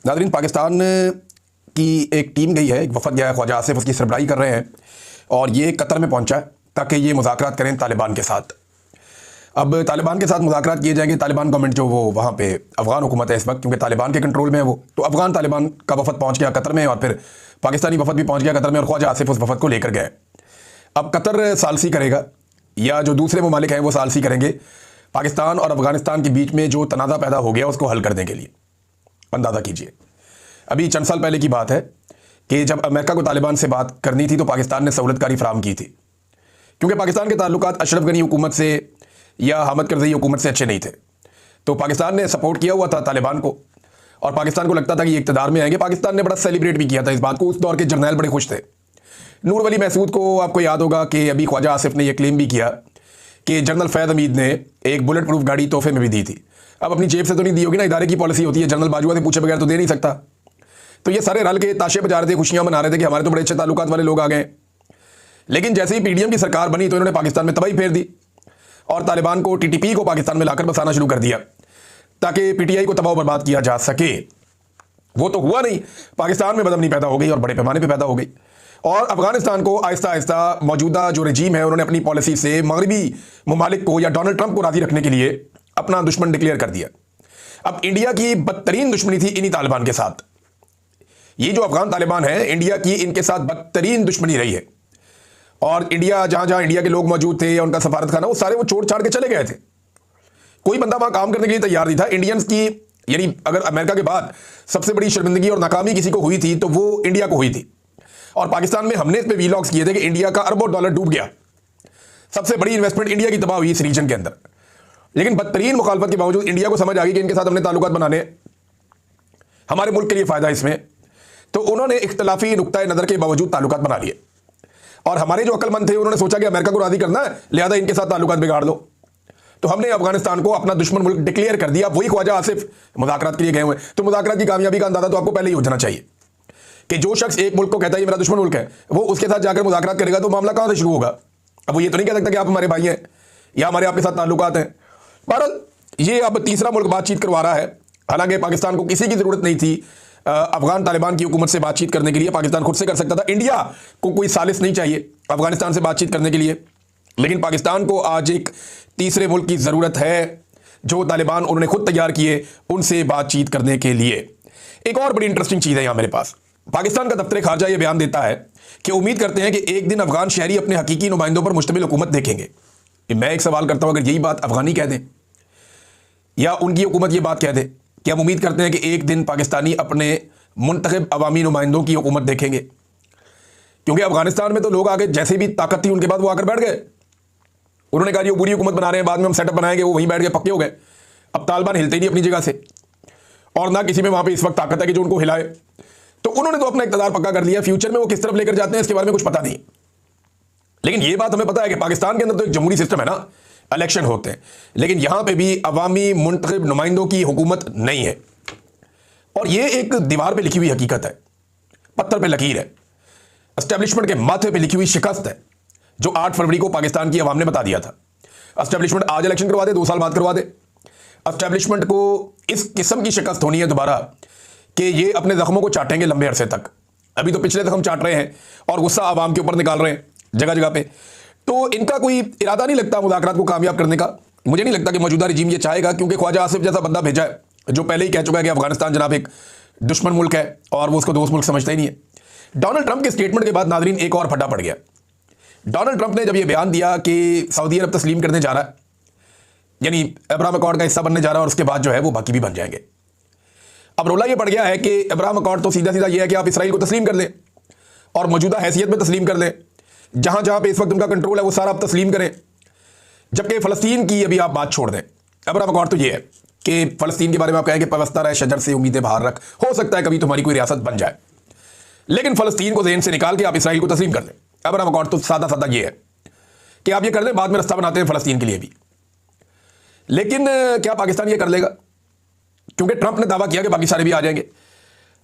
नाज़रीन, पाकिस्तान की एक टीम गई है, एक वफद गया है, ख्वाजा आसिफ उसकी सरबराही कर रहे हैं और ये कतर में पहुंचा है ताकि ये मुज़ाकरात करें तालिबान के साथ। अब तालिबान के साथ मुज़ाकरात किए जाएंगे। तालिबान गवर्नमेंट जो वो वहाँ पे अफ़गान हुकूमत है इस वक्त, क्योंकि तालिबान के कंट्रोल में है वो, तो अफ़गान तालिबान का वफद पहुँच गया कतर में और फिर पाकिस्तानी वफद भी पहुँच गया कतर में और ख्वाजा आसिफ उस वफद को लेकर गए। अब कतर सालसी करेगा या जो दूसरे ममालिक हैं वो सालसी करेंगे पाकिस्तान और अफ़गानिस्तान के बीच में जो तनाज़ा पैदा हो गया उसको हल करने के लिए। अंदाज़ा कीजिए, अभी चंद साल पहले की बात है कि जब अमेरिका को तालिबान से बात करनी थी तो पाकिस्तान ने सहूलतकारी फराहम की थी, क्योंकि पाकिस्तान के ताल्लुकात अशरफ गनी हुकूमत से या हामिद करज़ई हुकूमत से अच्छे नहीं थे। तो पाकिस्तान ने सपोर्ट किया हुआ था तालिबान को और पाकिस्तान को लगता था कि ये इक़्तिदार में आएंगे। पाकिस्तान ने बड़ा सेलिब्रेट भी किया था इस बात को। उस दौर के जर्नैल बड़े खुश थे। नूर वली महसूद को आपको याद होगा कि अभी ख्वाजा आसिफ ने यह क्लेम भी किया कि जनरल फैज़ हमीद ने एक बुलेट प्रूफ गाड़ी तोहफे में भी दी थी। अब अपनी जेब से तो नहीं दी होगी ना, इदारे की पॉलिसी होती है, जनरल बाजवा से पूछे बगैर तो दे नहीं सकता। तो ये सारे रल के ताशे बजा रहे थे, खुशियां मना रहे थे कि हमारे तो बड़े अच्छे ताल्लुकात वाले लोग आ गए। लेकिन जैसे ही पीडीएम की सरकार बनी तो इन्होंने पाकिस्तान में तबाही फेर दी और तालिबान को, टीटीपी को पाकिस्तान में लाकर बसाना शुरू कर दिया ताकि पीटीआई को तबाह बर्बाद किया जा सके। वो तो हुआ नहीं, पाकिस्तान में बदमनी पैदा हो गई और बड़े पैमाने पर पैदा हो गई और अफगानिस्तान को आहिस्ता आहिस्ता मौजूदा जो रजीम है उन्होंने अपनी पॉलिसी से मगरबी ममालिक को या डोनाल्ड ट्रंप को राजी रखने के लिए अपना दुश्मन डिक्लेयर कर दिया। अब इंडिया की बदतरीन दुश्मनी थी इन्हीं तालिबान के साथ। ये जो अफगान तालिबान है, इंडिया की इनके साथ बदतरीन दुश्मनी रही है और इंडिया जहां जहां इंडिया के लोग मौजूद थे या उनका सफारत खाना, वो सारे वो छोड़ छाड़ के चले गए थे। कोई बंदा वहां काम करने के लिए तैयार नहीं था। इंडियंस की, यानी अगर अमेरिका के बाद सबसे बड़ी शर्मिंदगी और नाकामी किसी को हुई थी तो वो इंडिया को हुई थी। और पाकिस्तान में हमने इस पे वीलॉग्स किए थे कि इंडिया का अरबों डॉलर डूब गया, सबसे बड़ी इन्वेस्टमेंट इंडिया की तबाह हुई इस रीजन के अंदर। लेकिन बदतरीन मुखालफत के बावजूद इंडिया को समझ आ गई कि इनके साथ हमने ताल्लुकात बनाने, हमारे मुल्क के लिए फायदा इसमें, तो उन्होंने इख्तलाफी नुक्ता नज़र के बावजूद ताल्लुकात बना लिए। और हमारे जो अक्लमंद थे उन्होंने सोचा कि अमेरिका को राजी करना है, लिहाजा इनके साथ ताल्लुकात बिगाड़ लो। तो हमने अफगानिस्तान को अपना दुश्मन मुल्क डिक्लेयर कर दिया। वही ख्वाजा आसिफ मुज़ाकरात के लिए गए हुए। तो मुज़ाकरात की कामयाबी का अंदाजा तो आपको पहले ही हो जाना चाहिए कि जो शख्स एक मुल्क को कहता है ये मेरा दुश्मन मुल्क है, वो उसके साथ जाकर मुज़ाकरात करेगा तो मामला कहां से शुरू होगा। अब वो ये तो नहीं कह सकता कि आप हमारे भाई हैं या हमारे आपके साथ ताल्लुकात हैं। बहरहाल ये अब तीसरा मुल्क बातचीत करवा रहा है। हालांकि पाकिस्तान को किसी की जरूरत नहीं थी अफगान तालिबान की हुकूमत से बातचीत करने के लिए, पाकिस्तान खुद से कर सकता था। इंडिया को कोई सालिस नहीं चाहिए अफगानिस्तान से बातचीत करने के लिए, लेकिन पाकिस्तान को आज एक तीसरे मुल्क की जरूरत है जो तालिबान उन्होंने खुद तैयार किए उनसे बातचीत करने के लिए। एक और बड़ी इंटरेस्टिंग चीज है यहां मेरे पास। पाकिस्तान का दफ्तर खारजा यह बयान देता है कि उम्मीद करते हैं कि एक दिन अफगान शहरी अपने हकीकी नुमाइंदों पर मुश्तमिल हुकूमत देखेंगे। मैं एक सवाल करता हूं, अगर यही बात अफगानी कह दें या उनकी हुकूमत यह बात कह दे कि हम उम्मीद करते हैं कि एक दिन पाकिस्तानी अपने मुंतखब अवामी नुमाइंदों की हुकूमत देखेंगे, क्योंकि अफगानिस्तान में तो लोग आगे जैसे भी ताकत थी उनके बाद वो आकर बैठ गए। उन्होंने कहा ये बुरी हुकूमत बना रहे हैं, बाद में हम सेटअप बनाएंगे, वो वहीं बैठ गए, पक्के हो गए। अब तालिबान हिलते ही नहीं अपनी जगह से और ना किसी में वहां पे इस वक्त ताकत है कि जो उनको हिलाए। तो उन्होंने तो अपना इक़्तिदार पक्का कर लिया। फ्यूचर में वो किस तरफ लेकर जाते हैं इसके बारे में कुछ पता नहीं। लेकिन ये बात हमें पता है कि पाकिस्तान के अंदर तो एक जमहूरी सिस्टम है ना, इलेक्शन होते हैं, लेकिन यहां पे भी अवामी मुंतखब नुमाइंदों की हुकूमत नहीं है। और ये एक दीवार पे लिखी हुई हकीकत है, पत्थर पे लकीर है, एस्टेब्लिशमेंट के माथे पे लिखी हुई शिकस्त है जो 8 फरवरी को पाकिस्तान की अवाम ने बता दिया था। एस्टेब्लिशमेंट आज इलेक्शन करवा दे, 2 साल बाद करवा दे, एस्टेब्लिशमेंट को इस किस्म की शिकस्त होनी है दोबारा कि ये अपने जख्मों को चाटेंगे लंबे अरसे तक। अभी तो पिछले जख्म चाट रहे हैं और गुस्सा आवाम के ऊपर निकाल रहे हैं जगह जगह पे। तो इनका कोई इरादा नहीं लगता मुज़ाकरात को कामयाब करने का। मुझे नहीं लगता कि मौजूदा रजीम ये चाहेगा, क्योंकि ख्वाजा आसिफ जैसा बंदा भेजा है जो पहले ही कह चुका है कि अफगानिस्तान जनाब एक दुश्मन मुल्क है और वो उसको दोस्त मुल्क समझता ही नहीं है। डोनाल्ड ट्रंप के स्टेटमेंट के बाद नाजरीन एक और फटा पड़ गया। डोनाल्ड ट्रंप ने जब यह बयान दिया कि सऊदी अरब तस्लीम करने जा रहा है, यानी अब्राहम अकॉर्ड का हिस्सा बनने जा रहा है और उसके बाद जो है वो बाकी भी बन जाएंगे। अब रोला यह पड़ गया है कि अब्राहम अकॉर्ड तो सीधा सीधा यह है कि आप इसराइल को तस्लीम कर लें और मौजूदा हैसियत में तस्लीम कर लें, जहां जहां पे इस वक्त उनका कंट्रोल है वो सारा आप तस्लीम करें, जबकि फ़लस्तीन की अभी आप बात छोड़ दें। अब्राहम अकॉर्ड तो ये है कि फ़लस्तीन के बारे में आप कहें कि पवस्ता रहे शजर से उम्मीदें बाहर रख, हो सकता है कभी तुम्हारी कोई रियासत बन जाए, लेकिन फ़लस्तीन को ज़हन से निकाल के आप इसराइल को तस्लीम कर लें। अब्राहम अकॉर्ड तो सादा सादा ये है कि आप ये कर लें, बाद में रास्ता बनाते हैं फ़लस्तीन के लिए भी। लेकिन क्या पाकिस्तान ये कर लेगा? क्योंकि ट्रंप ने दावा किया कि बाकी सारे भी आ जाएंगे।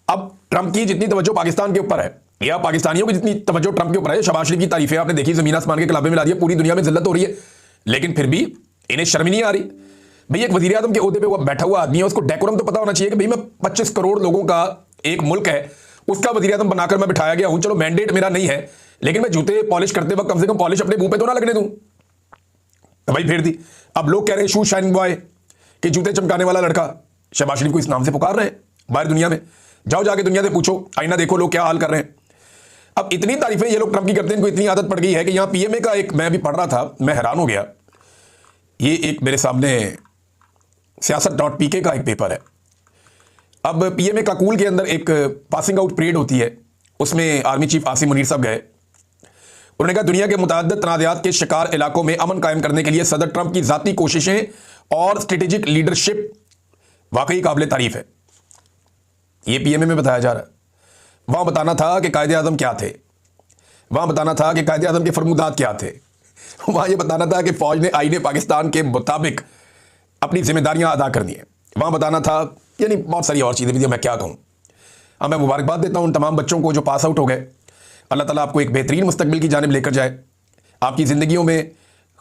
अब ट्रंप की जितनी तवज्जो पाकिस्तान के ऊपर है या पाकिस्तानियों की जितनी तवज्जो ट्रंप के ऊपर है, शहबाज शरीफ की तारीफें आपने देखी, ज़मीन आसमान के कलाबे में ला दिया, पूरी दुनिया में जिल्लत हो रही है, लेकिन फिर भी इन्हें शर्म नहीं आ रही। भाई एक वजीर आजम के ओहदे पे वो बैठा हुआ आदमी है, उसको डेकोरम तो पता होना चाहिए कि भाई मैं 25 करोड़ लोगों का एक मुल्क है उसका वजीर आजम बनाकर मैं बिठाया गया हूं। चलो मैंडेट मेरा नहीं है, लेकिन मैं जूते पॉलिश करते वक्त कम से कम पॉलिश अपने मुंह पे तो ना लगने दूं। तो भाई फेर दी। अब लोग कह रहे हैं शू शाइनिंग बॉय कि जूते चमकाने वाला लड़का, शहबाज शरीफ को इस नाम से पुकार रहे हैं बाहर दुनिया में। जाओ जाके दुनिया से पूछो, आईना देखो लोग क्या हाल कर रहे हैं। अब इतनी तारीफें ये लोग ट्रंप की करते हैं, इनको इतनी आदत पड़ गई है कि यहां पीएमए का एक, मैं अभी पढ़ रहा था, मैं हैरान हो गया। ये एक मेरे सामने siyaasat.pk का एक पेपर है। अब पीएमए काकूल के अंदर एक पासिंग आउट परेड होती है, उसमें आर्मी चीफ आसिम मुनीर साहब गए। उन्होंने कहा दुनिया के मुतअद्दिद तनाज़ात के शिकार इलाकों में अमन कायम करने के लिए सदर ट्रंप की ज़ाती कोशिशें और स्ट्रेटेजिक लीडरशिप वाकई काबिल तारीफ है। ये पीएमए में बताया जा रहा है। वहां बताना था कि कायदे आज़म क्या थे, वहां बताना था कि कायदे आज़म के फरमुदात क्या थे, वहां ये बताना था कि फौज ने आईने पाकिस्तान के मुताबिक अपनी जिम्मेदारियां अदा करनी है, वहां बताना था, यानी बहुत सारी और चीज़ें भी थी। मैं क्या कहूँ। अब मैं मुबारकबाद देता हूँ उन तमाम बच्चों को जो पास आउट हो गए। अल्लाह ताला आपको एक बेहतरीन मुस्तकबिल की जानिब लेकर जाए, आपकी ज़िंदगियों में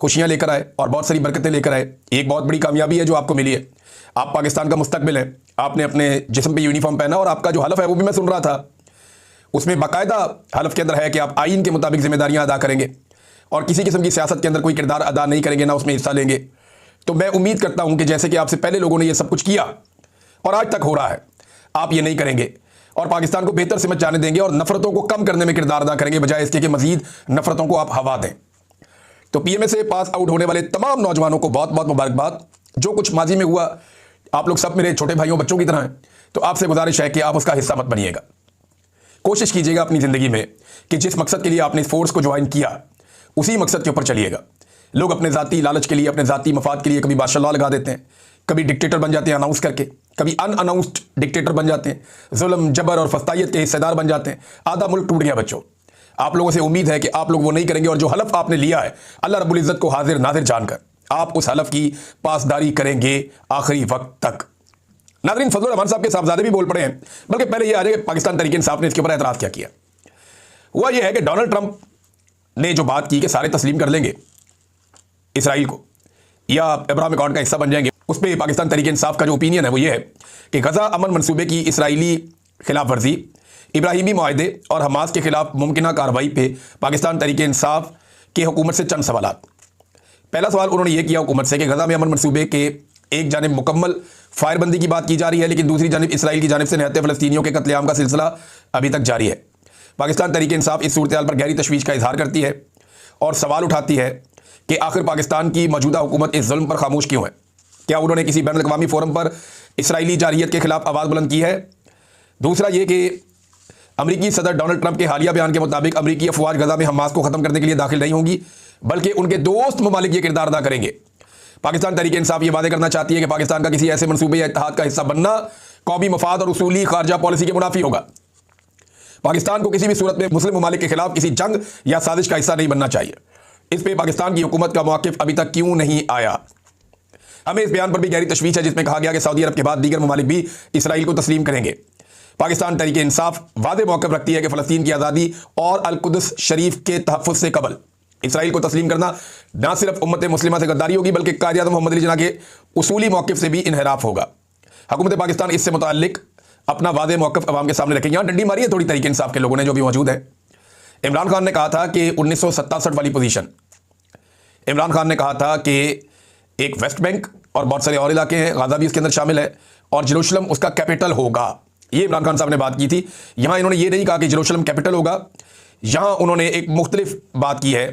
खुशियाँ लेकर आए और बहुत सारी बरकतें लेकर आए। एक बहुत बड़ी कामयाबी है जो आपको मिली है, आप पाकिस्तान का मुस्तकबिल है। आपने अपने जिस्म पे यूनिफॉर्म पहना और आपका जो हलफ है वो भी मैं सुन रहा था, उसमें बाकायदा हलफ के अंदर है कि आप आइन के मुताबिक जिम्मेदारियां अदा करेंगे और किसी किस्म की सियासत के अंदर कोई किरदार अदा नहीं करेंगे, ना उसमें हिस्सा लेंगे। तो मैं उम्मीद करता हूं कि जैसे कि आपसे पहले लोगों ने ये सब कुछ किया और आज तक हो रहा है, आप ये नहीं करेंगे और पाकिस्तान को बेहतर समझ जाने देंगे और नफरतों को कम करने में किरदार अदा करेंगे, बजाय इसके कि मजीद नफरतों को आप हवा दें। तो पीएमए से पास आउट होने वाले तमाम नौजवानों को बहुत बहुत मुबारकबाद। जो कुछ माजी में हुआ, आप लोग सब मेरे छोटे भाइयों बच्चों की तरह हैं, तो आपसे गुजारिश है कि आप उसका हिस्सा मत बनिएगा। कोशिश कीजिएगा अपनी ज़िंदगी में कि जिस मकसद के लिए आपने इस फोर्स को ज्वाइन किया उसी मकसद के ऊपर चलिएगा। लोग अपने ज़ाती लालच के लिए, अपने ज़ाती मफाद के लिए कभी बादशाह लगा देते हैं, कभी डिक्टेटर बन जाते हैं अनाउंस करके, कभी अनअनाउंस्ड डिक्टेटर बन जाते हैं, जुल्म जबर और फस्तायत के हिस्सेदार बन जाते हैं। आधा मुल्क टूट गया बच्चों। आप लोगों से उम्मीद है कि आप लोग वो नहीं करेंगे और जो हलफ आपने लिया है अल्लाह रब्बुल इज़्ज़त को हाजिर नाजिर जानकर आप उस हलफ की पासदारी करेंगे आखिरी वक्त तक। नाज़रीन, फजलुर रहमान साहब के साहबजादे भी बोल पड़े हैं, बल्कि पहले ये आ जाए कि पाकिस्तान तहरीक इंसाफ ने इसके ऊपर एतराज़ क्या किया। हुआ ये है कि डोनाल्ड ट्रंप ने जो बात की कि सारे तस्लीम कर लेंगे इसराइल को या अब्राहम अकॉर्ड का हिस्सा बन जाएंगे, उस पर पाकिस्तान तहरीक इंसाफ का जो ओपिनियन है वो ये है कि गजा अमन मनसूबे की इसराइली खिलाफ वर्जी, इब्राहिमी मुआहदे और हमास के खिलाफ मुमकिन कार्रवाई पे पाकिस्तान तहरीक इंसाफ की हुकूमत से चंद सवालात। पहला सवाल उन्होंने ये किया हुकूमत से कि गजा में अमन मनसूबे के एक जानिब मुकम्मल फायरबंदी की बात की जा रही है, लेकिन दूसरी जानिब इसराइल की जानिब से निहत्ते फ़लस्तीनियों के कत्लेआम का सिलसिला अभी तक जारी है। पाकिस्तान तहरीक इंसाफ इस सूरत हाल पर गहरी तशवीश का इजहार करती है और सवाल उठाती है कि आखिर पाकिस्तान की मौजूदा हुकूमत इस जुल्म पर खामोश क्यों है। क्या उन्होंने किसी बैन अवी फोरम पर इसराइली जारियत के खिलाफ आवाज़ बुलंद की है। दूसरा ये कि अमरीकी सदर डोनाल्ड ट्रंप के हालिया बयान के मुताबिक अमरीकी अफवाज गजा में हमास को ख़त्म करने के लिए दाखिल नहीं होंगी, बल्कि उनके दोस्त ममालिक ये किरदार अदा करेंगे। पाकिस्तान तहरीक इंसाफ ये वादे करना चाहती है कि पाकिस्तान का किसी ऐसे मनसूबे या इत्तेहाद का हिस्सा बनना कौमी मफाद और उसूली खारजा पॉलिसी के मुनाफी होगा। पाकिस्तान को किसी भी सूरत में मुस्लिम ममालिक के खिलाफ किसी जंग या साजिश का हिस्सा नहीं बनना चाहिए। इस पर पाकिस्तान की हुकूमत का मौक़िफ़ अभी तक क्यों नहीं आया। हमें इस बयान पर भी गहरी तशवीश है जिसमें कहा गया कि सऊदी अरब के बाद दीगर ममालिक भी इसराइल को तस्लीम करेंगे। पाकिस्तान तहरीक इंसाफ वादे मौक़िफ़ रखती है कि फ़लस्तीन की आज़ादी और अल-कुद्स शरीफ के तहफ़्फ़ुज़ से कबल इसराइल को तस्लीम करना न सिर्फ उम्मत मुस्लिमा से गद्दारी होगी, बल्कि कायदे आज़म मोहम्मद अली जिन्ना के उसूली मौक़िफ़ से भी इनहराफ होगा। हुकूमत पाकिस्तान इससे मुताल्लिक़ अपना वादे मौक़िफ़ अवाम के सामने रखेगी। यहाँ डंडी मारी है थोड़ी तहरीक इंसाफ के लोगों ने जो भी मौजूद है। इमरान खान ने कहा था कि 1967 वाली पोजीशन, इमरान खान ने कहा था कि एक वेस्ट बैंक और बहुत सारे और इलाके हैं, गाज़ा भी उसके अंदर शामिल है और जेरूशलम उसका कैपिटल होगा। ये इमरान खान साहब ने बात की थी। यहाँ इन्होंने ये नहीं कहा कि जेरूशलम कैपिटल होगा, यहाँ उन्होंने एक मुख्तलिफ बात की है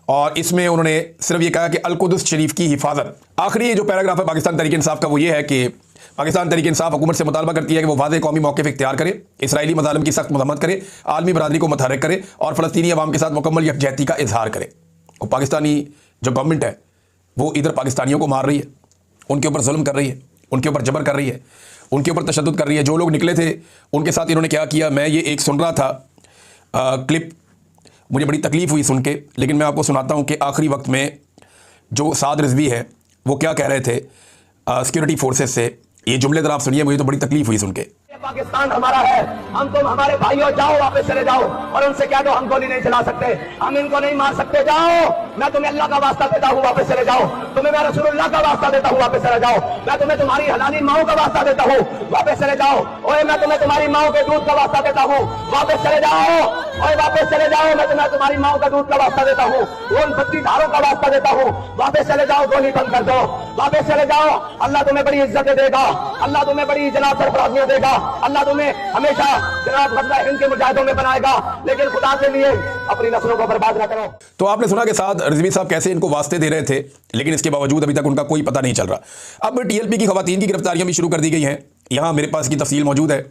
और इसमें उन्होंने सिर्फ ये कहा कि अल-कुद्स शरीफ की हिफाजत। आखिरी जो पैराग्राफ है पाकिस्तान तहरीक इंसाफ का वो ये है कि पाकिस्तान तहरीक इंसाफ हुकूमत से मुतालबा करती है कि वो वाज़े कौमी मौक़िफ़ इख्तियार करे, इसराइली मज़ालिम की सख्त मज़म्मत करे, आलमी बरादरी को मुतहर्रिक करे और फ़लस्तीनी अवाम के साथ मुकम्मल यकजहती का इजहार करे। और पाकिस्तानी जो गवर्नमेंट है वो इधर पाकिस्तानियों को मार रही है, उनके ऊपर जुल्म कर रही है, उनके ऊपर जबर कर रही है, उनके ऊपर तशद्दुद कर रही है। जो लोग निकले थे उनके साथ इन्होंने क्या किया, मैं ये एक सुन रहा था क्लिप, मुझे बड़ी तकलीफ़ हुई सुन के, लेकिन मैं आपको सुनाता हूँ कि आखिरी वक्त में जो साद रिजवी है वो क्या कह रहे थे सिक्योरिटी फोर्सेस से ये जुमले जरा आप सुनिए, मुझे तो बड़ी तकलीफ हुई सुन के। पाकिस्तान हमारा है, हम तुम हमारे भाइयों, जाओ वापस चले जाओ और उनसे कह दो हम गोली नहीं चला सकते, हम इनको नहीं मार सकते, जाओ। मैं तुम्हें अल्लाह का वास्ता देता हूँ, वापस चले जाओ। तुम्हें मैं रसूलुल्लाह का वास्ता देता हूँ, वापस चले जाओ। मैं तुम्हें तुम्हारी हलाली माओ का वास्ता देता हूँ, वापस चले जाओ। ओए मैं तुम्हें तुम्हारी माओ के दूध का वास्ता देता हूँ, वापस चले जाओ। ओए वापस चले जाओ, मैं तुम्हें तुम्हारी माओ का दूध का वास्ता देता हूँ, उन बत्तीधारों का वास्ता देता हूँ, वापस चले जाओ। गोली बंद कर दो, वापस चले जाओ। अल्लाह तुम्हें बड़ी इज्जत देगा, अल्लाह तुम्हें बड़ी जनाब सरफराजियां देगा, अल्लाह तुम्हें हमेशा जनाब गज़वा हिंद के मुजाहिदों में बनाएगा, लेकिन खुदा के लिए अपनी नस्लों को बर्बाद ना करो। तो आपने सुना कि साथ रिजवी साहब कैसे इनको वास्ते दे रहे थे, लेकिन इसके बावजूद अभी तक उनका कोई पता नहीं चल रहा। अब टीएलपी की खवातीन की गिरफ्तारियां भी शुरू कर दी गई हैं। यहाँ मेरे पास की तफसील मौजूद है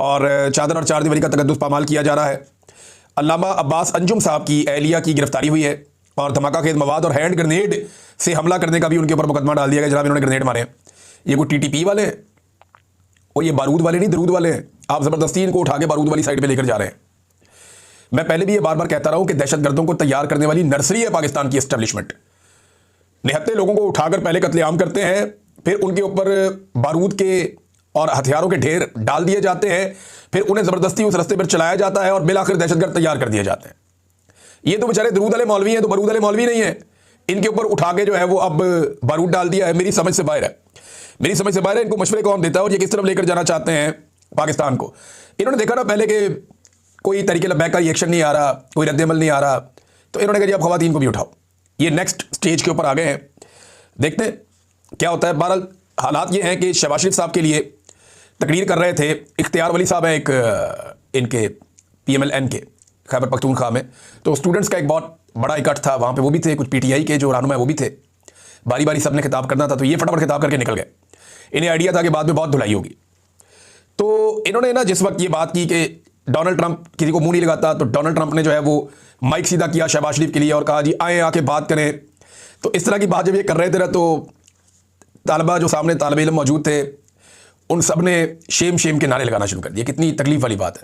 और चादर और चार दीवारी का तकद्दुस पामाल किया जा रहा है। अल्लामा अब्बास अंजुम साहब की एहलिया की गिरफ्तारी हुई है और धमाका खेज मवाद और हैंड ग्रेनेड से हमला करने का भी उनके ऊपर मुकदमा डाल दिया गया। जनाब इन्होंने ग्रेनेड मारे हैं। ये कोई टीटीपी वाले हैं और ये बारूद वाले नहीं, दरूद वाले हैं। आप ज़बरदस्ती इनको उठा के बारूद वाली साइड पे लेकर जा रहे हैं। मैं पहले भी ये बार बार कहता रहा हूं कि दहशतगर्दों को तैयार करने वाली नर्सरी है पाकिस्तान की एस्टेब्लिशमेंट। निहत्ते लोगों को उठाकर पहले कत्लेआम करते हैं, फिर उनके ऊपर बारूद के और हथियारों के ढेर डाल दिए जाते हैं, फिर उन्हें ज़बरदस्ती उस रास्ते पर चलाया जाता है और बिलाखिर दहशतगर्द तैयार कर दिए जाते हैं। ये तो बेचारे दरूद वाले मौलवी हैं, तो बारूद वाले मौलवी नहीं है। इनके ऊपर उठा के जो है वो अब बारूद डाल दिया है। मेरी समझ से बाहर है, मेरी समझ से बाहर है। इनको मशवरे कौन देता है और ये किस तरफ लेकर जाना चाहते हैं पाकिस्तान को। इन्होंने देखा ना पहले कि कोई तरीके लबैक का रिएक्शन नहीं आ रहा, कोई रद्द-ए-अमल नहीं आ रहा, तो इन्होंने कहा जी अब खवातीन को भी उठाओ। ये नेक्स्ट स्टेज के ऊपर आ गए हैं, देखते हैं क्या होता है। बहरहाल हालात ये हैं कि शहबाज शरीफ साहब के लिए तकरीर कर रहे थे इख्तियार वली साहब हैं, एक इनके PMLN के खैबर पख्तूनख्वा में, तो स्टूडेंट्स का एक बहुत बड़ा इकट्ठ था वहाँ पे। वो भी थे, कुछ PTI के जो रहनुमा वो भी थे। बारी बारी सबने खिताब करना था, तो ये फटाफट खिताब करके निकल गए। इन्हें आइडिया था कि बाद में बहुत धुलाई होगी। तो इन्होंने ना जिस वक्त ये बात की कि डोनाल्ड ट्रंप किसी को मुंह नहीं लगाता, तो डोनाल्ड ट्रंप ने जो है वो माइक सीधा किया शहबाज शरीफ के लिए और कहा जी आए आके बात करें। तो इस तरह की बात जब ये कर रहे थे ना, तो तालिबा जो सामने तालिब इल्म मौजूद थे उन सब ने शेम शेम के नारे लगाना शुरू कर दिए। कितनी तकलीफ वाली बात है।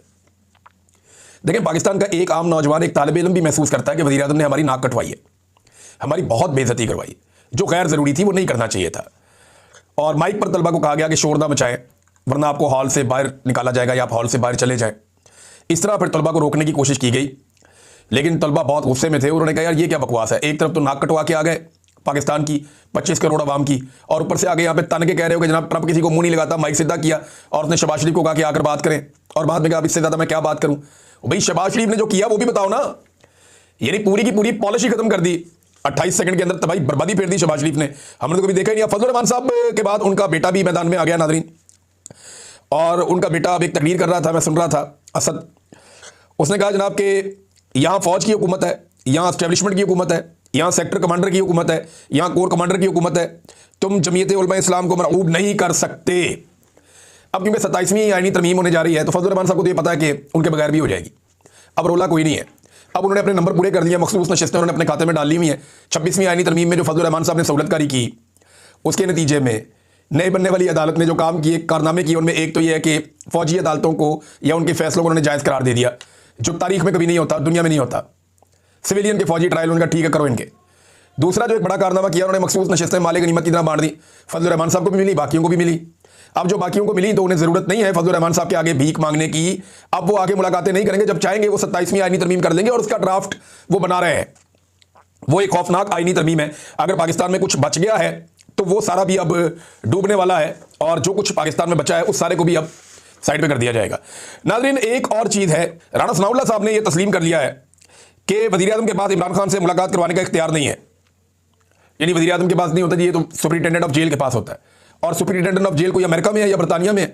देखें, पाकिस्तान का एक आम नौजवान, एक तालिब इल्म भी महसूस करता है कि वज़ीर आज़म ने हमारी नाक कटवाई है, हमारी बहुत बेइज्जती करवाई, जो गैर ज़रूरी थी, वो नहीं करना चाहिए था। और माइक पर तलबा को कहा गया कि शोर ना मचाएं वरना आपको हॉल से बाहर निकाला जाएगा या आप हॉल से बाहर चले जाएं। इस तरह फिर तलबा को रोकने की कोशिश की गई, लेकिन तलबा बहुत गुस्से में थे। उन्होंने कहा यार ये क्या बकवास है। एक तरफ तो नाक कटवा के आ गए पाकिस्तान की 25 करोड़ आवाम की, और ऊपर से आगे यहाँ पे तन के कह रहे हो कि जनाब ट्रंप किसी को मुंह नहीं लगाता। माइक सीधा किया और उसने शहबाज शरीफ को कहा कि आकर बात करें, और बाद में कहा इससे ज़्यादा मैं क्या बात करूँ। भाई शहबाज शरीफ ने जो किया वो भी बताओ ना। यानी पूरी की पूरी पॉलिसी खत्म कर दी 28 सेकंड के अंदर, तबाही बर्बादी फेर दी शहबाज शरीफ ने। हमने तो कभी देखा ही नहीं। फजल रहमान साहब के बाद उनका बेटा भी मैदान में आ गया नादरीन, और उनका बेटा अब एक तकरीर कर रहा था, मैं सुन रहा था, असद। उसने कहा जनाब कि यहाँ फौज की हुकूमत है, यहाँ एस्टेब्लिशमेंट की हुकूमत है, यहाँ सेक्टर कमांडर की हुकूमत है, यहाँ कोर कमांडर की हुकूमत है, तुम जमीयत उलमा इस्लाम को मरऊब नहीं कर सकते। अब क्योंकि 27वीं आईनी तरमीम होने जा रही है, तो फजल रहमान साहब को तो ये पता है कि उनके बगैर भी हो जाएगी। अब रोला कोई नहीं है। अब उन्होंने अपने नंबर पूरे कर दिए, मखसूस नशिस्तें उन्होंने अपने खाते में डाली हुई हैं। 26वीं आईनी तरमीम में जो फजल रहमान साहब ने सहूलतकारी की, उसके नतीजे में नई बनने वाली अदालत ने जो काम किए, कारनामे किए, उनमें एक तो ये है कि फौजी अदालतों को या उनके फैसलों को उन्होंने जायज़ करार दे दिया, जो तारीख में कभी नहीं होता, दुनिया में नहीं होता। सिविलियन के फौजी ट्रायल उनका ठीक है, करो इनके। दूसरा जो एक बड़ा कारनामा किया, उन्होंने मखसूस नशिस्तें मालिक गनीमत की तरह बांट दी। फजल रहमान साहब को भी मिली, बाकियों को भी मिली। अब जो बाकियों को मिली तो उन्हें ज़रूरत नहीं है फजल रहमान साहब के आगे भीख मांगने की। अब वो आगे मुलाकातें नहीं करेंगे, जब चाहेंगे वो 27वीं आईनी तरमीम कर लेंगे, और उसका ड्राफ्ट वो बना रहे हैं। वो एक खौफनाक आईनी तरमीम है। अगर पाकिस्तान में कुछ बच गया है तो वो सारा भी अब डूबने वाला है, और जो कुछ पाकिस्तान में बचा है उस सारे को भी अब साइड पे कर दिया जाएगा। नाज़रीन, एक और चीज़ है, राणा सनाउल्लाह साहब ने यह तस्लीम कर लिया है कि वज़ीर आज़म के पास इमरान खान से मुलाकात करवाने का इख्तियार नहीं है। यानी वज़ीर आज़म के पास नहीं होता जी, ये तो सुपरिटेंडेंट ऑफ जेल के पास होता है, और सुपरिटेंडेंट ऑफ जेल कोई अमेरिका में है या बरतानिया में है,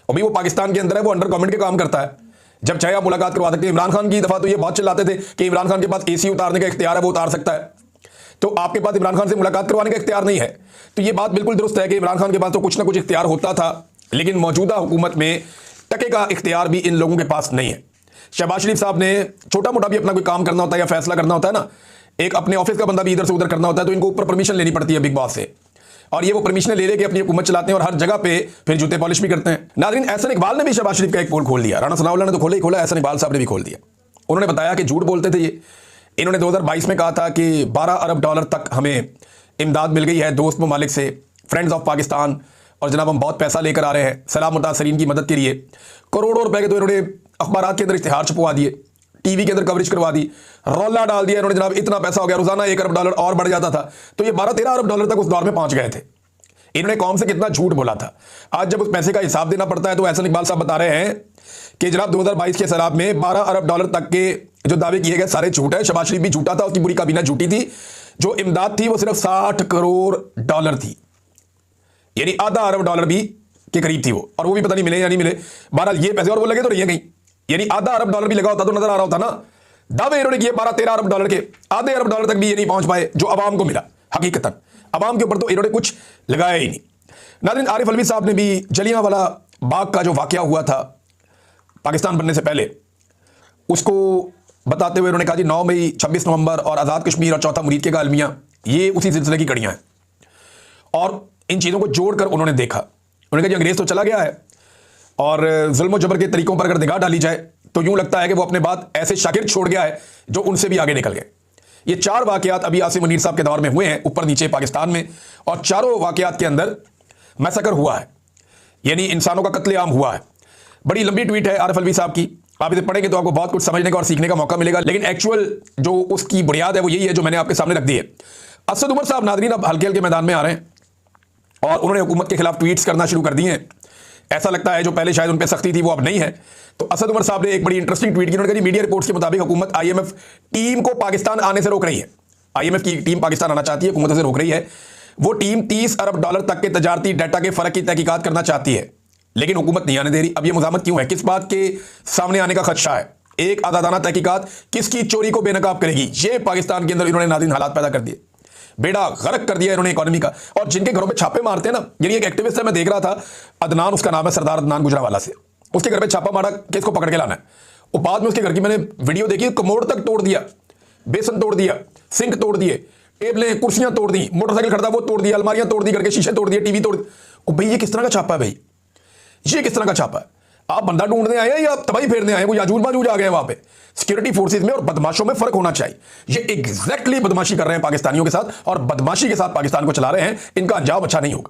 और भाई वो पाकिस्तान के अंदर है, वो अंडर गवर्नमेंट के काम करता है। जब चाहे आप मुलाकात करवा सकते हैं। इमरान खान की दफ़ा तो ये बहुत चिल्लाते थे कि इमरान खान के पास AC उतारने का इख्तियार है, वो उतार सकता है, तो आपके पास इमरान खान से मुलाकात करवाने का इख्तियार नहीं है। तो ये बात बिल्कुल दुरुस्त है कि इमरान खान के पास तो कुछ ना कुछ इख्तियार होता था, लेकिन मौजूदा हुकूमत में टके का इख्तियार भी इन लोगों के पास नहीं है। शहबाज शरीफ साहब ने छोटा मोटा भी अपना कोई काम करना होता है या फैसला करना होता है ना, एक अपने ऑफिस का बंदा भी इधर से उधर करना होता है, तो इनको ऊपर परमिशन लेनी पड़ती है बिग बॉस से, और ये वो परमिशन ले लेके अपनी हुकूमत चलाते हैं और हर जगह पे फिर जूते पॉलिश भी करते हैं। नाज़रीन, एहसन इकबाल ने भी शहबाज शरीफ का एक पोल खोल दिया। राणा सनाउल्लाह ने तो खोला ही खोला, एहसन इकबाल साहब ने भी खोल दिया। उन्होंने बताया कि झूठ बोलते थे ये। इन्होंने 2022 में कहा था कि $12 अरब तक हमें इमदाद मिल गई है दोस्त ममालिक से, फ्रेंड्स ऑफ पाकिस्तान, और जनाब हम बहुत पैसा लेकर आ रहे हैं सैलाब मुतासरीन की मदद के लिए। करोड़ों रुपए के तो इन्होंने अखबारात के अंदर इश्तिहार छपवा दिए, टीवी के अंदर कवरेज करवा दी, रौला डाल दिया इन्होंने, जनाब इतना पैसा हो गया, रोजाना 1 अरब डॉलर और बढ़ जाता था। तो ये 12-13 अरब डॉलर तक उस दौर में पहुंच गए थे। इन्होंने कौम से कितना झूठ बोला था। आज जब उस पैसे का हिसाब देना पड़ता है तो एहसन इकबाल साहब बता रहे हैं कि जनाब 2022 के सैलाब में 12 अरब डॉलर तक के जो दावे किए गए सारे झूठ है। शहबाज शरीफ भी झूठा था, उसकी पूरी काबीना झूठी थी। जो इमदाद थी वो सिर्फ 60 करोड़ डॉलर थी, यानी आधा अरब डॉलर भी के करीब थी वो, और वो भी पता नहीं मिले या नहीं मिले। बहरहाल ये पैसे और वो लगे तो नहीं है कहीं, यानी आधा अरब डॉलर भी लगा होता तो नजर आ रहा होता ना। दावे इन्होंने किए 12-13 अरब डॉलर के, आधे अरब डॉलर तक भी ये नहीं पहुंच पाए जो अवाम को मिला। हकीकतन अवाम के ऊपर तो इन्होंने कुछ लगाया ही नहीं। नाज़रीन, आरिफ अलवी साहब ने भी जलियांवाला बाग का जो वाकया हुआ था पाकिस्तान बनने से पहले, उसको बताते हुए उन्होंने कहा जी 9 मई, 26 नवंबर और आज़ाद कश्मीर और चौथा मुरीद के अलमिया, ये उसी सिलसिले की कड़ियां हैं। और इन चीज़ों को जोड़कर उन्होंने देखा, उन्होंने कहा जी अंग्रेज़ तो चला गया है और जुल्म जबर के तरीकों पर अगर निगाह डाली जाए तो यूं लगता है कि वो अपने बाद ऐसे शागिर्द छोड़ गया है जो उनसे भी आगे निकल गए। ये 4 वाकयात अभी आसिम मुनीर साहब के दौर में हुए हैं ऊपर नीचे पाकिस्तान में, और चारों वाकयात के अंदर मैसेकर हुआ है, यानी इंसानों का कत्लेआम हुआ है। बड़ी लंबी ट्वीट है आरिफ अलवी साहब की, आप इसे पढ़ेंगे तो आपको बहुत कुछ समझने का और सीखने का मौका मिलेगा। लेकिन एक्चुअल जो उसकी बुनियाद है वो यही है जो मैंने आपके सामने रख दी है। असद उमर साहब नाज़रीन अब हल्के हल्के मैदान में आ रहे हैं और उन्होंने हुकूमत के खिलाफ ट्वीट्स करना शुरू कर दिए हैं। ऐसा लगता है जो पहले शायद उन पर सख्ती थी वो अब नहीं है। तो असद उमर साहब ने एक बड़ी इंटरेस्टिंग ट्वीट की। उन्होंने कहा मीडिया रिपोर्ट्स के मुताबिक हुकूमत IMF टीम को पाकिस्तान आने से रोक रही है। IMF की टीम पाकिस्तान आना चाहती है, हुकूमत से रोक रही है। वो टीम 30 अरब डॉलर तक के तजारती डाटा के फर्क की तहकीकात करना चाहती है, लेकिन हुकूमत नहीं आने दे रही। अब ये मुज़ाहमत क्यों है, किस बात के सामने आने का खदशा है? एक आज़ादाना तहकीकात किसकी चोरी को बेनकाब करेगी? ये पाकिस्तान के अंदर इन्होंने नाज़रीन हालात पैदा कर दिए, बेड़ा गर्क कर दिया इन्होंने इकोनॉमी का। और जिनके घरों पे छापे मारते हैं ना, यानी एक एक्टिविस्ट है, मैं देख रहा था, अदनान उसका नाम है, सरदार अदनान गुजरावाला से, उसके घर पे छापा मारा कि इसको पकड़ के लाना है। वो बाद में उसके घर की मैंने वीडियो देखी, कमोड तक तोड़ दिया, बेसन तोड़ दिया, सिंक तोड़ दिए, टेबलें कुर्सियां तोड़ दी, मोटरसाइकिल खड़ा वो तोड़ दिया, अलमारियां तोड़ दी, घर के शीशे तोड़ दिए, टीवी तोड़। ओ भाई ये किस तरह का छापा है भाई, ये किस तरह का छापा है? आप बंदा ढूंढने आए हैं या तबाही फेरने आए हैं? वो याजूज माजूज आ गए हैं वहां पे। सिक्योरिटी फोर्सेस में और बदमाशों में फर्क होना चाहिए। ये एग्जैक्टली बदमाशी कर रहे हैं पाकिस्तानियों के साथ और बदमाशी के साथ पाकिस्तान को चला रहे हैं। इनका अंजाम अच्छा नहीं होगा।